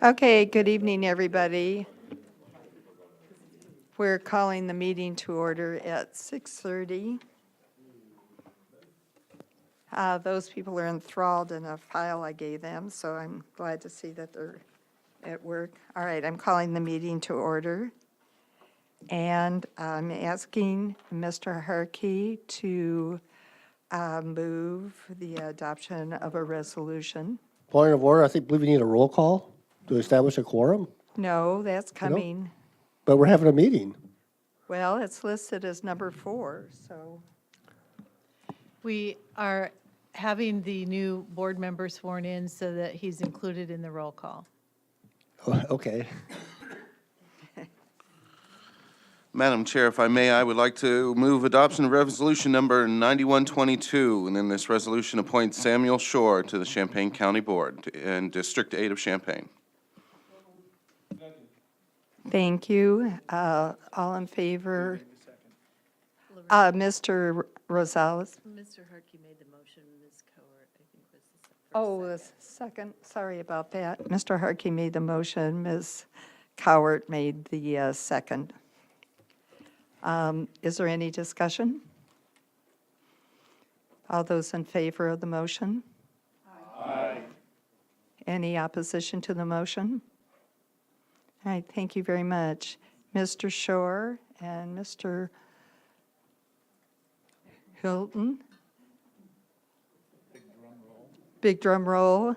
Okay, good evening, everybody. We're calling the meeting to order at 6:30. Those people are enthralled in a file I gave them, so I'm glad to see that they're at work. All right, I'm calling the meeting to order. And I'm asking Mr. Harkey to move the adoption of a resolution. Point of order, believe we need a roll call to establish a quorum, No, that's coming. but we're having a meeting. Well, it's listed as number 4, so. We are having the new board member sworn in so that he's included in the roll call. Okay. Madam Chair, if I may, I would like to move adoption of resolution number 9122, and then this resolution appoints Samuel Shore to the Champaign County Board and District 8 of Champaign. Thank you. All in favor? Mr. Rosales? Mr. Harkey made the motion, Ms. Cowart, I think was the first. Oh, the second, sorry about that. Mr. Harkey made the motion, Ms. Cowart made the second. Is there any discussion? All those in favor of the motion? Aye. Any opposition to the motion? All right, thank you very much. Mr. Shore and Mr. Hilton? Big drum roll.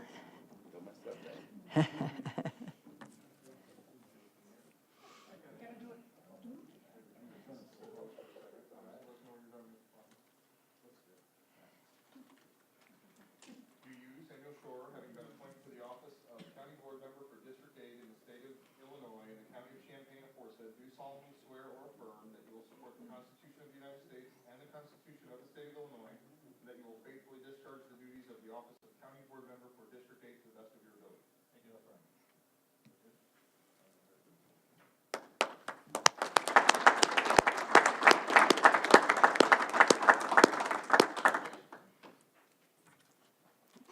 Samuel Shore, having been appointed to the office of County Board Member for District 8 in the state of Illinois and the County of Champaign aforesaid, do solemnly swear or affirm that you will support the Constitution of the United States and the Constitution of the state of Illinois, and that you will faithfully discharge the duties of the office of County Board Member for District 8 to the best of your ability. Thank you, friend.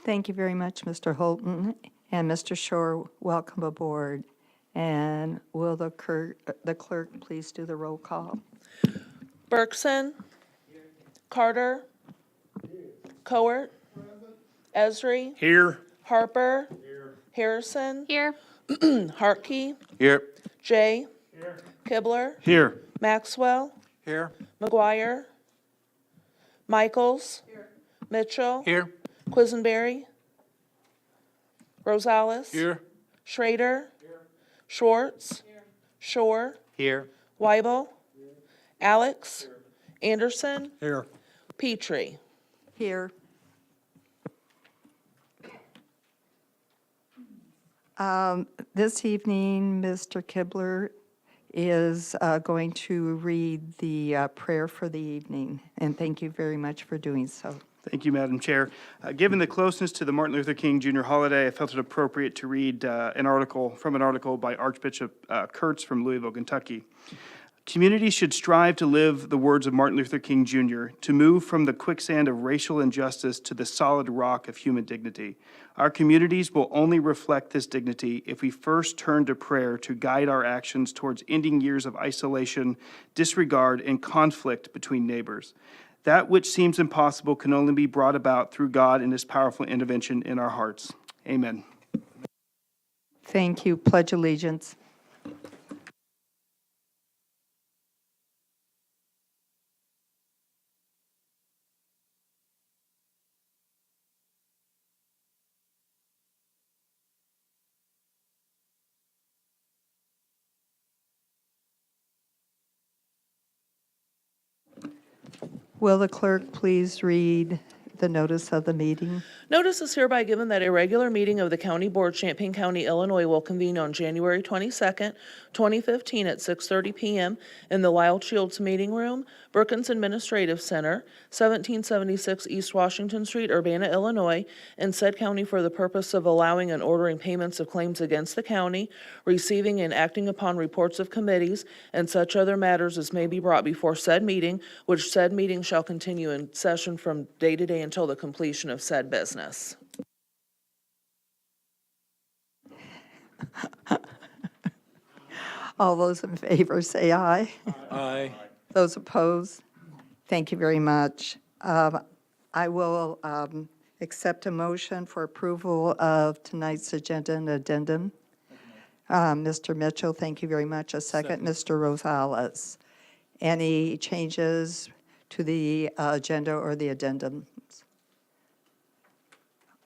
Thank you very much, Mr. Holton. And Mr. Shore, welcome aboard. And will the clerk please do the roll call? Bergson. Carter. Cowart. Esri. Here. Harper. Harrison. Here. Harkey. Here. Jay. Kibler. Here. Maxwell. Here. McGuire. Michaels. Mitchell. Here. Quisenberry. Rosales. Here. Schrader. Schwartz. Shore. Here. Weibel. Alex. Anderson. Here. Petrie. Here. This evening, Mr. Kibler is going to read the prayer for the evening, and thank you very much for doing so. Thank you, Madam Chair. Given the closeness to the Martin Luther King Jr. holiday, I felt it appropriate to read an article by Archbishop Kurtz from Louisville, Kentucky. Communities should strive to live the words of Martin Luther King Jr., to move from the quicksand of racial injustice to the solid rock of human dignity. Our communities will only reflect this dignity if we first turn to prayer to guide our actions towards ending years of isolation, disregard, and conflict between neighbors. That which seems impossible can only be brought about through God and His powerful intervention in our hearts. Amen. Thank you. Pledge allegiance. Will the clerk please read the notice of the meeting? Notice is hereby given that a regular meeting of the County Board, Champaign County, Illinois will convene on January 22nd, 2015 at 6:30 p.m. in the Lyle Shields Meeting Room, Brookins Administrative Center, 1776 East Washington Street, Urbana, Illinois, in said county for the purpose of allowing and ordering payments of claims against the county, receiving and acting upon reports of committees, and such other matters as may be brought before said meeting, which said meeting shall continue in session from day to day until the completion of said business. All those in favor say aye. Aye. Those opposed? Thank you very much. I will accept a motion for approval of tonight's agenda and addendum. Mr. Mitchell, thank you very much. A second, Mr. Rosales. Any changes to the agenda or the addendums?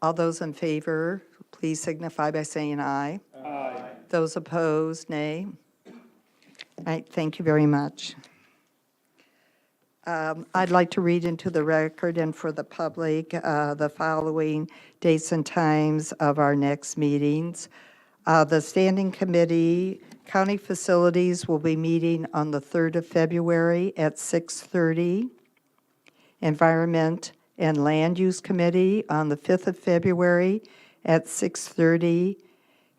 All those in favor, please signify by saying aye. Aye. Those opposed, nay. All right, thank you very much. I'd like to read into the record and for the public the following dates and times of our next meetings. The Standing Committee, County Facilities will be meeting on the 3rd of February at 6:30. Environment and Land Use Committee on the 5th of February at 6:30.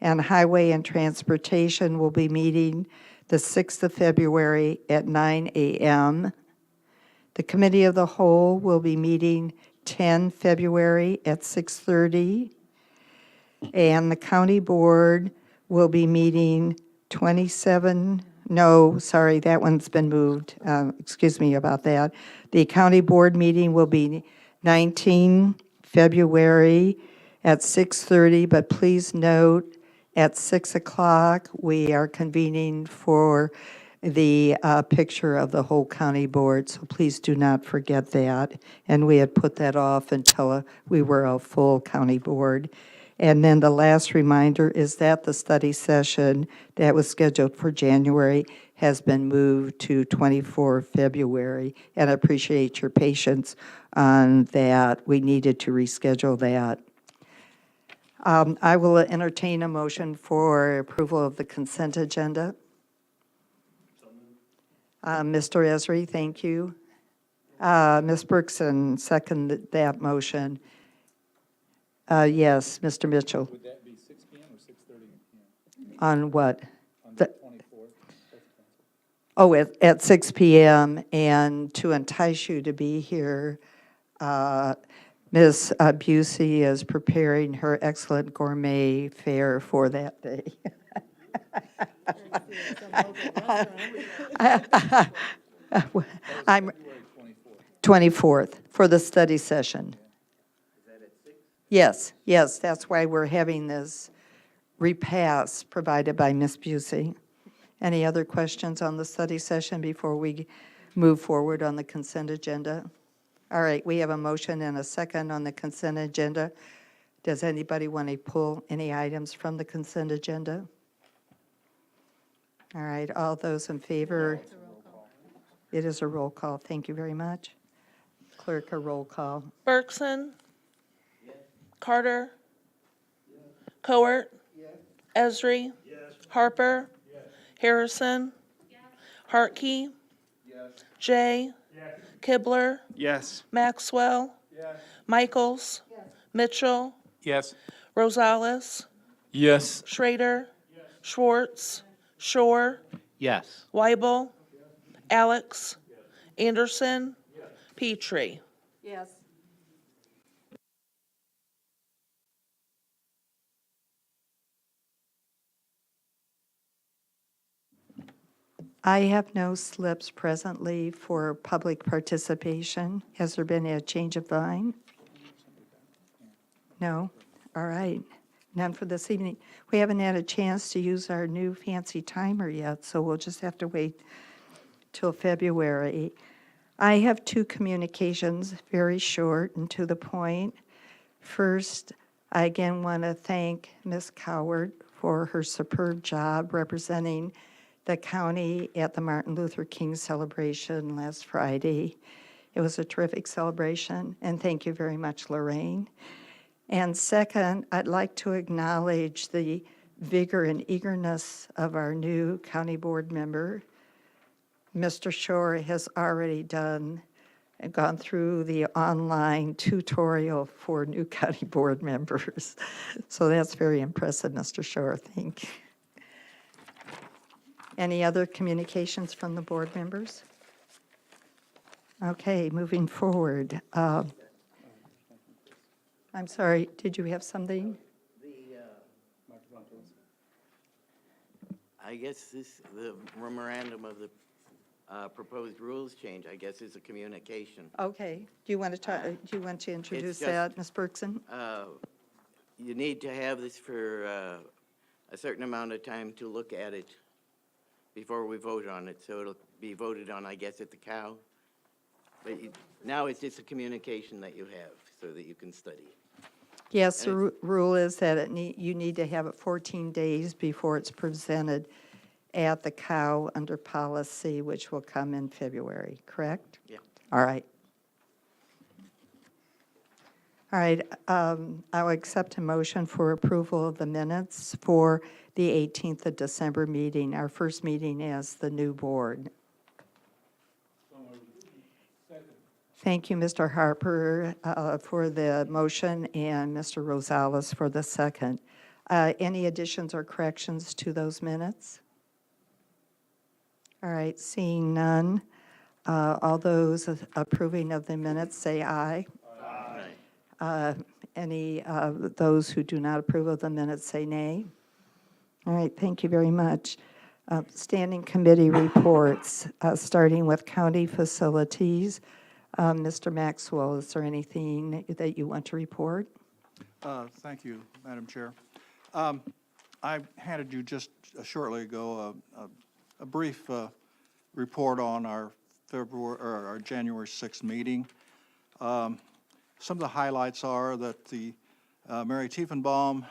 And Highway and Transportation will be meeting the 6th of February at 9 a.m. The Committee of the Whole will be meeting 10 February at 6:30. And the County Board will be meeting 27, no, sorry, that one's been moved. Excuse me about that. The County Board meeting will be 19 February at 6:30, but please note, at 6 o'clock, we are convening for the picture of the whole county board, so please do not forget that. And we had put that off until we were a full county board. And then the last reminder is that the study session that was scheduled for January has been moved to 24 February. And I appreciate your patience on that. We needed to reschedule that. I will entertain a motion for approval of the consent agenda. Mr. Esri, thank you. Ms. Bergson seconded that motion. Yes, Mr. Mitchell. Would that be 6 PM or 6:30 PM? On what? On The- the 24th? Oh, at 6 PM, and to entice you to be here, Ms. Busey is preparing her excellent gourmet fare for that day. I'm 24th for the study session. Yes, yes, that's why we're having this repast provided by Ms. Busey. Any other questions on the study session before we move forward on the consent agenda? All right, we have a motion and a second on the consent agenda. Does anybody want to pull any items from the consent agenda? All right, all those in favor? It is a roll call. Thank you very much. Clerk, a roll call. Bergson? Carter? Cowart? Esri? Harper? Harrison? Hartke? Jay? Kibler? Yes. Maxwell? Michaels? Mitchell? Yes. Rosales? Yes. Schrader? Schwartz? Shore? Yes. Weibel? Alex? Anderson? Petrie? Yes. I have no slips presently for public participation. Has there been a change of mind? No? All right. None for this evening. We haven't had a chance to use our new fancy timer yet, so we'll just have to wait till February. I have two communications, very short and to the point. First, I again want to thank Ms. Cowart for her superb job representing the county at the Martin Luther King celebration last Friday. It was a terrific celebration, and thank you very much, Lorraine. And second, I'd like to acknowledge the vigor and eagerness of our new county board member. Mr. Shore has already done and gone through the online tutorial for new county board members. So that's very impressive, Mr. Shore, thank you. Any other communications from the board members? Okay, moving forward. I'm sorry, did you have something? I guess the memorandum of the proposed rules change, I guess, is a communication. Okay, do you want to introduce just- that, Ms. Bergson? You need to have this for a certain amount of time to look at it before we vote on it, so it'll be voted on, I guess, at the cow. But now it's just a communication that you have so that you can study. Yes, the rule is that you need to have it 14 days before it's presented at the cow under policy, which will come in February, correct? Yeah. All right. All right, I'll accept a motion for approval of the minutes for the 18th of December meeting, our first meeting as the new board. Thank you, Mr. Harper, for the motion, and Mr. Rosales for the second. Any additions or corrections to those minutes? All right, seeing none, all those approving of the minutes, say aye. Any of those who do not approve of the minutes, say nay. All right, thank you very much. Standing committee reports, starting with county facilities. Mr. Maxwell, is there anything that you want to report? Thank you, Madam Chair. I handed you just shortly ago a brief report on our our January 6th meeting. Some of the highlights are that the Mary Tiefenbaum,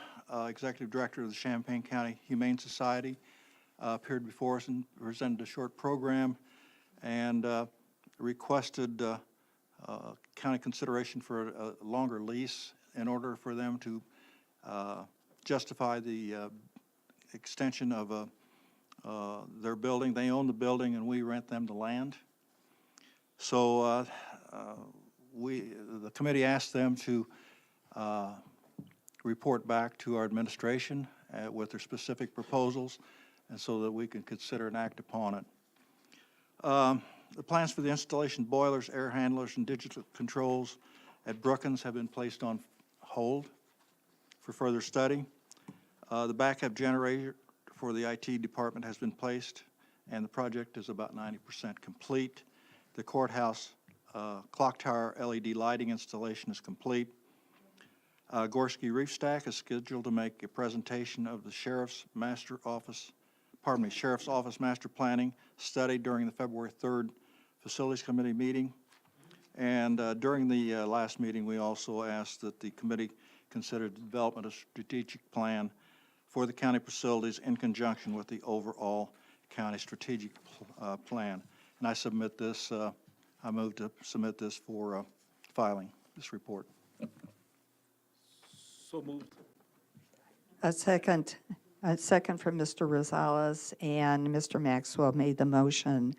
Executive Director of the Champaign County Humane Society, appeared before us and presented a short program and requested county consideration for a longer lease in order for them to justify the extension of their building. They own the building and we rent them the land. So the committee asked them to report back to our administration with their specific proposals, and so that we can consider and act upon it. The plans for the installation of boilers, air handlers, and digital controls at Brookins have been placed on hold for further study. The backup generator for the IT department has been placed, and the project is about 90% complete. The courthouse clock tower LED lighting installation is complete. Gorski Reef Stack is scheduled to make a presentation of the Sheriff's Office Master Planning study during the February 3rd Facilities Committee meeting. And during the last meeting, we also asked that the committee consider the development of a strategic plan for the county facilities in conjunction with the overall county strategic plan. And I submit this, I move to submit this for filing, this report. So moved. A second from Mr. Rosales, and Mr. Maxwell made the motion.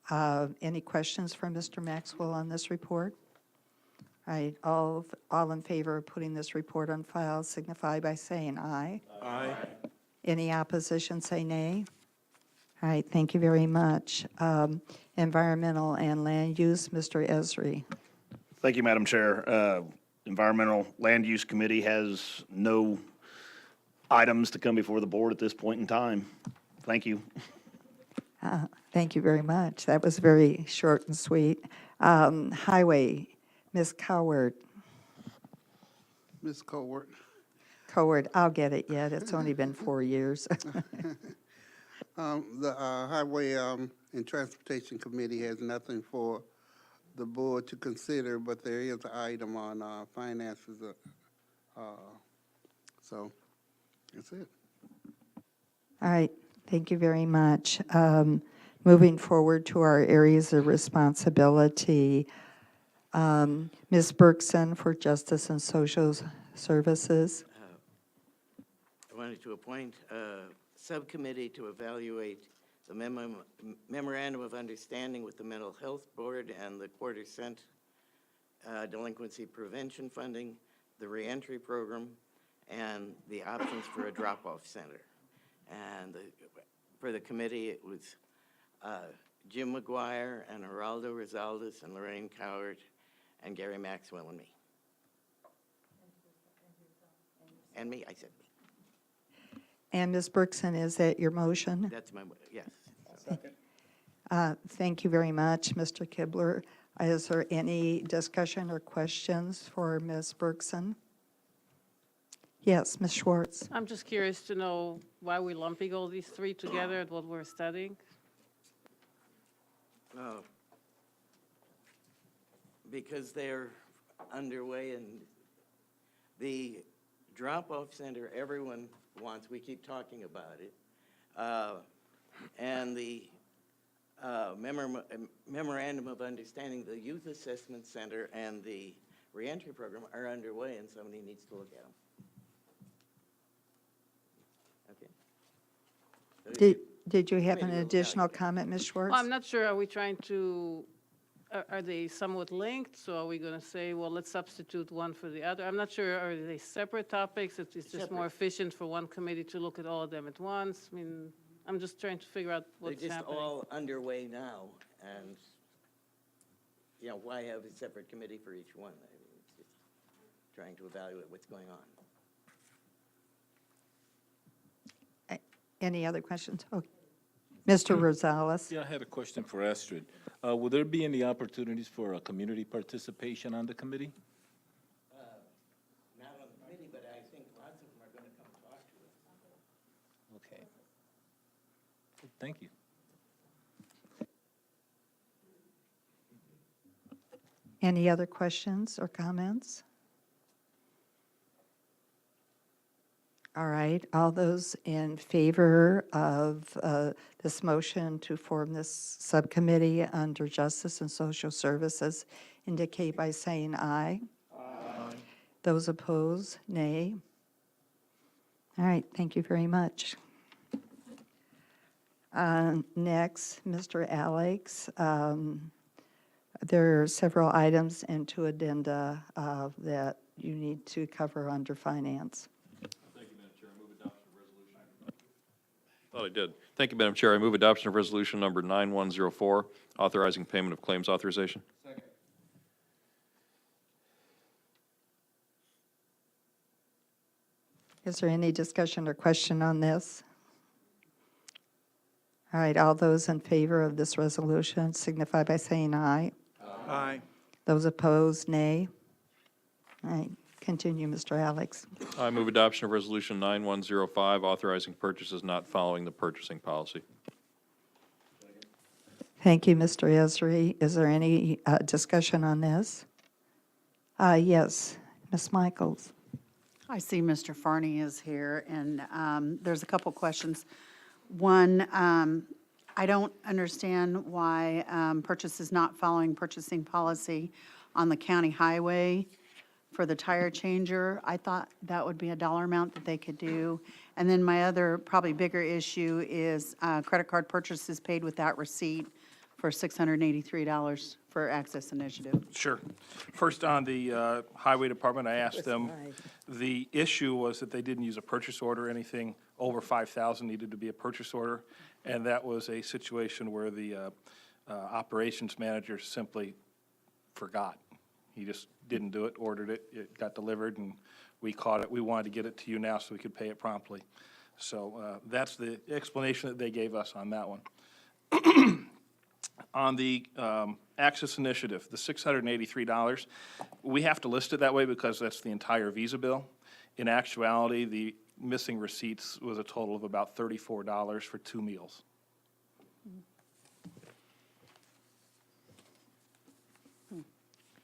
Any questions from Mr. Maxwell on this report? All right, all in favor of putting this report on file signify by saying aye. Aye. Any opposition, say nay. All right, thank you very much. Environmental and land use, Mr. Esri. Thank you, Madam Chair. Environmental Land Use Committee has no items to come before the board at this point in time. Thank you. Thank you very much. That was very short and sweet. Highway, Ms. Coward. Ms. Coward. Coward, I'll get it yet. It's only been 4 years. The Highway and Transportation Committee has nothing for the board to consider, but there is an item on finances. So that's it. All right, thank you very much. Moving forward to our areas of responsibility, Ms. Bergson for Justice and Social Services. I wanted to appoint a subcommittee to evaluate the memorandum of understanding with the Mental Health Board and the Quarter Cent delinquency prevention funding, the reentry program, and the options for a drop-off center. And for the committee, it was Jim McGuire and Geraldo Rosales and Lorraine Coward and Gary Maxwell and me. And me, I said me. And Ms. Bergson, is that your motion? That's my, yes. Thank you very much, Mr. Kibler. Is there any discussion or questions for Ms. Bergson? Yes, Ms. Schwartz. I'm just curious to know why we're lumping all these three together and what we're studying. Oh. Because they're underway and the drop-off center, everyone wants, we keep talking about it. And the memorandum of understanding, the youth assessment center and the reentry program are underway and somebody needs to look at them. Okay. Did you have an Maybe we'll additional evaluate. comment, Ms. Schwartz? Well, I'm not sure, are we trying to, are they somewhat linked? So are we going to say, well, let's substitute one for the other? I'm not sure, are they separate topics? It's just more Separate. efficient for one committee to look at all of them at once? I mean, I'm just trying to figure out They're what's just happening. all underway now and, you know, why have a separate committee for each one? I mean, it's just trying to evaluate what's going on. Any other questions? Okay. Mr. Rosales? Yeah, I had a question for Astrid. Will there be any opportunities for community participation on the committee? Not on the committee, but I think lots of them are going to come talk to us. Okay. Thank you. Any other questions or comments? All right, all those in favor of this motion to form this subcommittee under Justice and Social Services indicate by saying aye. Aye. Those opposed, nay. All right, thank you very much. Next, Mr. Alex. There are several items into addenda that you need to cover under finance. Thought I did. Thank you, Madam Chair. I move adoption of resolution number 9104, authorizing payment of claims authorization. Is there any discussion or question on this? All right, all those in favor of this resolution signify by saying aye. Aye. Those opposed, nay. All right, continue, Mr. Alex. I move adoption of resolution 9105, authorizing purchases not following the purchasing policy. Thank you, Mr. Esri. Is there any discussion on this? Yes, Ms. Michaels. I see Mr. Farney is here, and there's a couple questions. One, I don't understand why purchase is not following purchasing policy on the county highway for the tire changer. I thought that would be a dollar amount that they could do. And then my other, probably bigger issue is credit card purchases paid without receipt for $683 for Access Initiative. Sure. First, on the Highway Department, I asked them, the issue was that they didn't use a purchase order. Anything over 5,000 needed to be a purchase order, and that was a situation where the operations manager simply forgot. He just didn't do it, ordered it, it got delivered, and we caught it. We wanted to get it to you now so we could pay it promptly. So that's the explanation that they gave us on that one. On the Access Initiative, the $683, we have to list it that way because that's the entire Visa bill. In actuality, the missing receipts was a total of about $34 for 2 meals.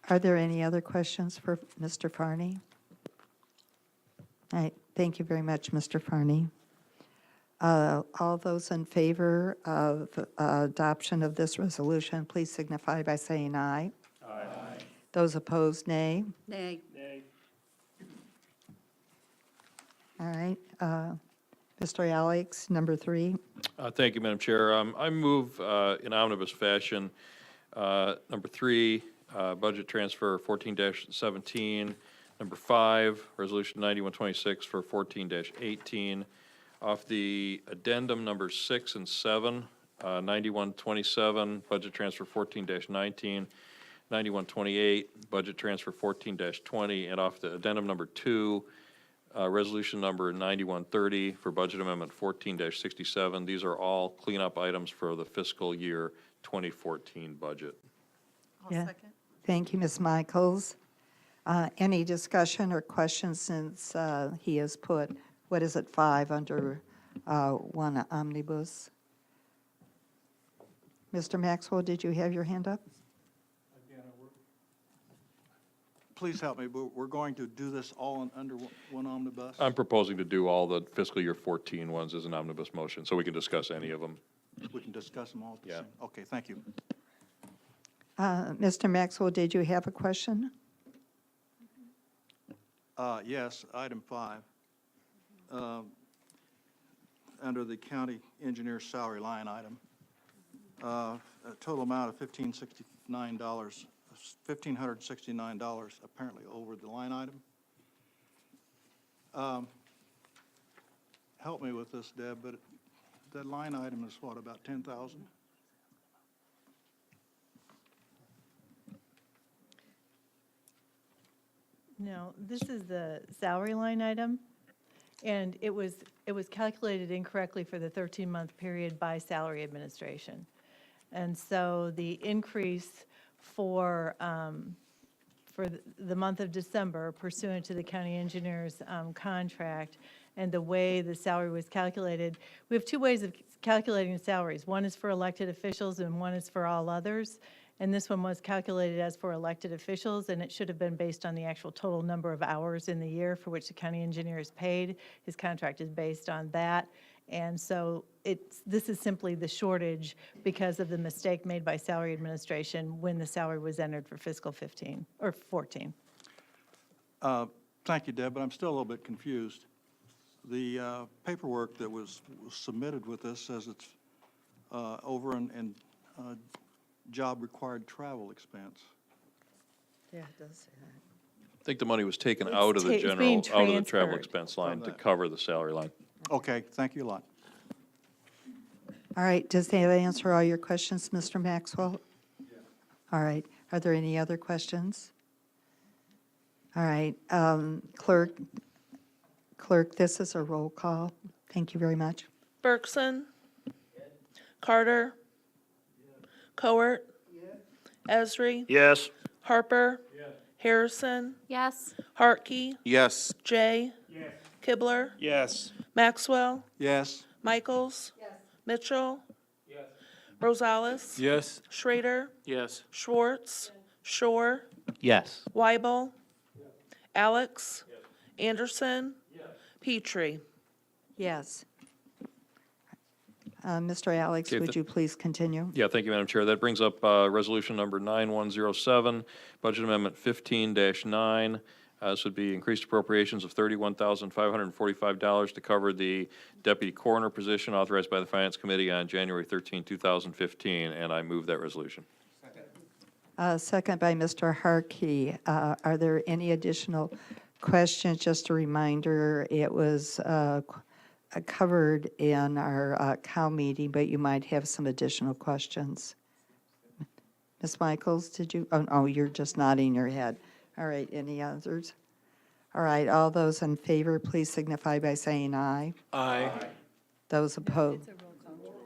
Are there any other questions for Mr. Farney? All right, thank you very much, Mr. Farney. All those in favor of adoption of this resolution, please signify by saying aye. Aye. Those opposed, nay. Nay. All right, Mr. Alex, number 3. Thank you, Madam Chair. I move in omnibus fashion, number 3, budget transfer 14-17, number 5, resolution 9126 for 14-18, off the addendum number 6 and 7, 9127, budget transfer 14-19, 9128, budget transfer 14-20, and off the addendum number 2, Resolution number 9130 for budget amendment 14-67. These are all cleanup items for the fiscal year 2014 budget. I'll Yeah. second. Thank you, Ms. Michaels. Any discussion or questions since he has put, what is it, 5 under one omnibus? Mr. Maxwell, did you have your hand up? Please help me, we're going to do this all under one omnibus? I'm proposing to do all the fiscal year 14 ones as an omnibus motion, so we can discuss any of them. We can discuss them all at the Yeah. same? Okay, thank you. Mr. Maxwell, did you have a question? Yes, item 5. Under the county engineer's salary line item, a total amount of $1,569, apparently over the line item. Help me with this, Deb, but that line item is what, about 10,000? No, this is the salary line item, and it was calculated incorrectly for the 13-month period by salary administration. And so the increase for the month of December pursuant to the county engineer's contract and the way the salary was calculated, we have 2 ways of calculating salaries. One is for elected officials and one is for all others. And this one was calculated as for elected officials, and it should have been based on the actual total number of hours in the year for which the county engineer is paid. His contract is based on that. And so this is simply the shortage because of the mistake made by salary administration when the salary was entered for fiscal 15, or 14. Thank you, Deb, but I'm still a little bit confused. The paperwork that was submitted with this says it's over in job-required travel expense. Yeah, it does say that. I think the money was taken It's out of the it's being general, out of the travel transferred. expense line From to that. cover the salary line. Okay, thank you a lot. All right, does that answer all your questions, Mr. Maxwell? All right, are there any other questions? All right, clerk, this is a roll call. Thank you very much. Bergson. Carter. Cowart. Esri. Yes. Harper. Harrison. Yes. Hartke. Yes. Jay. Kibler. Yes. Maxwell. Yes. Michaels. Mitchell. Rosales. Yes. Schrader. Yes. Schwartz. Shore. Yes. Weibel. Alex. Anderson. Petrie. Yes. Mr. Alex, Okay, would you please continue? Yeah, thank you, Madam Chair. That brings up resolution number 9107, budget amendment 15-9. This would be increased appropriations of $31,545 to cover the deputy coroner position authorized by the Finance Committee on January 13, 2015, and I move that resolution. Second by Mr. Harkey. Are there any additional questions? Just a reminder, it was covered in our COW meeting, but you might have some additional questions. Ms. Michaels, did you? Oh, no, you're just nodding your head. All right, any others? All right, all those in favor, please signify by saying aye. Aye. Those opposed?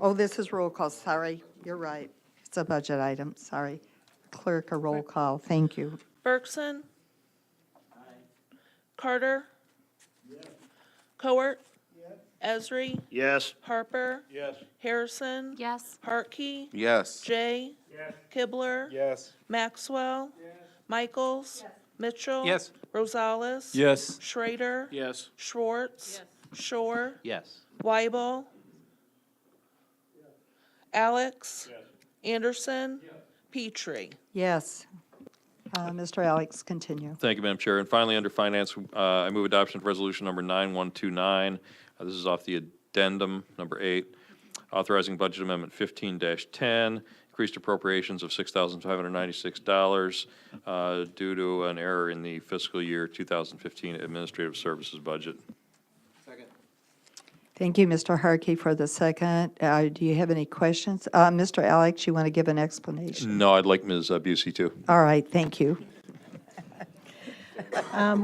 Oh, this is roll call, sorry, you're right. It's a budget item, sorry. Clerk, a roll call, thank you. Bergson. Carter. Cowart. Esri. Yes. Harper. Yes. Harrison. Yes. Hartke. Yes. Jay. Kibler. Yes. Maxwell. Michaels. Mitchell. Yes. Rosales. Yes. Schrader. Yes. Schwartz. Shore. Yes. Weibel. Alex. Anderson. Petrie. Yes. Mr. Alex, continue. Thank you, Madam Chair. And finally, under Finance, I move adoption of resolution number 9129. This is off the addendum, number 8, authorizing budget amendment 15-10, increased appropriations of $6,596 due to an error in the fiscal year 2015 administrative services budget. Thank you, Mr. Harkey, for the second. Do you have any questions? Mr. Alex, you want to give an explanation? No, I'd like Ms. Busey too. All right, thank you.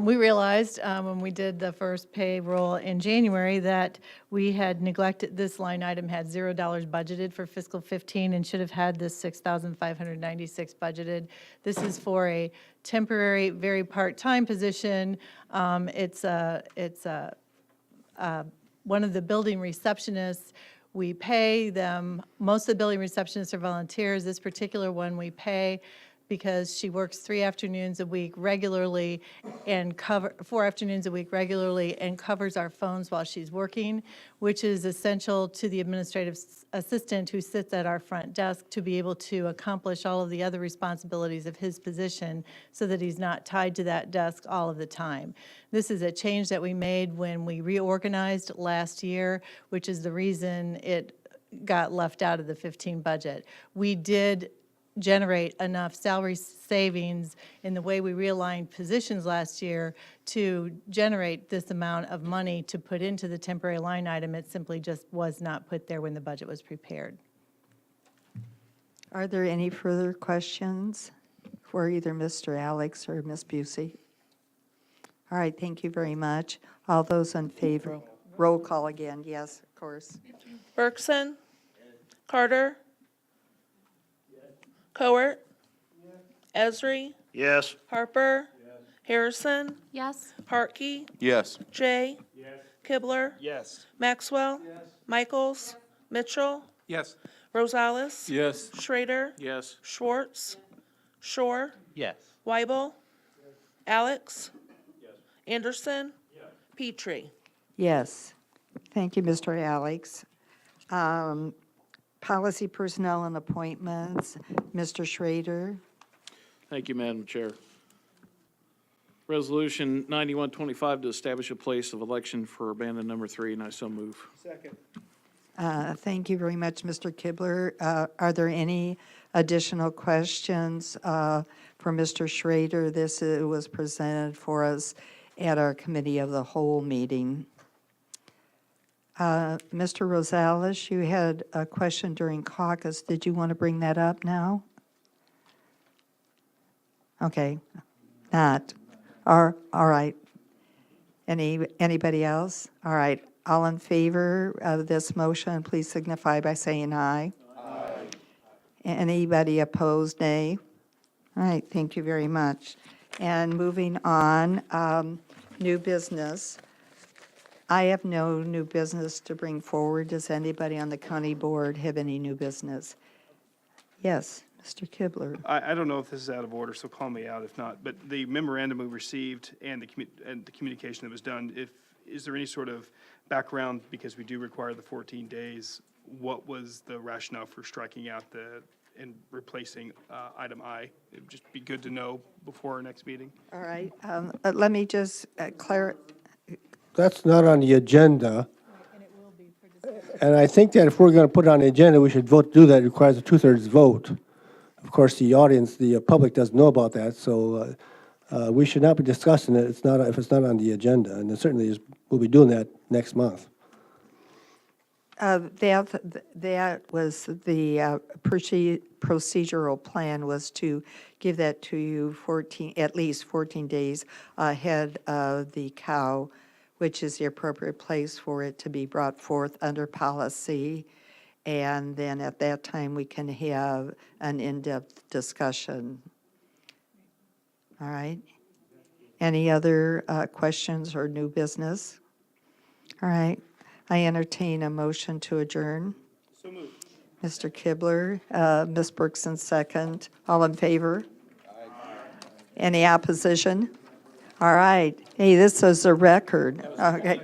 We realized when we did the first payroll in January that we had neglected, this line item had $0 budgeted for fiscal 15 and should have had this 6,596 budgeted. This is for a temporary, very part-time position. It's one of the building receptionists. We pay them, most of the building receptionists are volunteers. This particular one we pay because she works 3 afternoons a week regularly and 4 afternoons a week regularly and covers our phones while she's working, which is essential to the administrative assistant who sits at our front desk to be able to accomplish all of the other responsibilities of his position so that he's not tied to that desk all of the time. This is a change that we made when we reorganized last year, which is the reason it got left out of the 15 budget. We did generate enough salary savings in the way we realigned positions last year to generate this amount of money to put into the temporary line item. It simply just was not put there when the budget was prepared. Are there any further questions for either Mr. Alex or Ms. Busey? All right, thank you very much. All those in favor? Roll call again, yes, of course. Bergson? Carter? Cowart? Esri? Yes. Harper? Harrison? Yes. Hartke? Yes. Jay? Kibler? Yes. Maxwell? Michaels? Mitchell? Yes. Rosales? Yes. Schrader? Yes. Schwartz? Shore? Yes. Weibel? Alex? Anderson? Petrie? Yes. Thank you, Mr. Alex. Policy, personnel, and appointments, Mr. Schrader. Thank you, Madam Chair. Resolution 9125 to establish a place of election for abandoned number 3, and I so move. Second. Thank you very much, Mr. Kibler. Are there any additional questions for Mr. Schrader? This was presented for us at our Committee of the Whole meeting. Mr. Rosales, you had a question during caucus. Did you want to bring that up now? Okay, not. All right. Anybody else? All right. All in favor of this motion, please signify by saying aye. Aye. Anybody opposed, nay? All right, thank you very much. And moving on, new business. I have no new business to bring forward. Does anybody on the county board have any new business? Yes, Mr. Kibler. I don't know if this is out of order, so call me out if not, but the memorandum we received and the communication that was done, is there any sort of background, because we do require the 14 days, what was the rationale for striking out and replacing item I? It'd just be good to know before our next meeting. All right, let me just clarify. That's not on the agenda. And I think that if we're going to put it on the agenda, we should vote to do that. It requires a 2/3 vote. Of course, the audience, the public doesn't know about that, so we should not be discussing it. It's not, if it's not on the agenda, and it certainly is, we'll be doing that next month. That was the procedural plan, was to give that to you at least 14 days ahead of the cow, which is the appropriate place for it to be brought forth under policy. And then at that time, we can have an in-depth discussion. All right. Any other questions or new business? All right. I entertain a motion to adjourn. So moved. Mr. Kibler, Ms. Bergson, second. All in favor? Aye. Any opposition? All right. Hey, this is a record. Okay.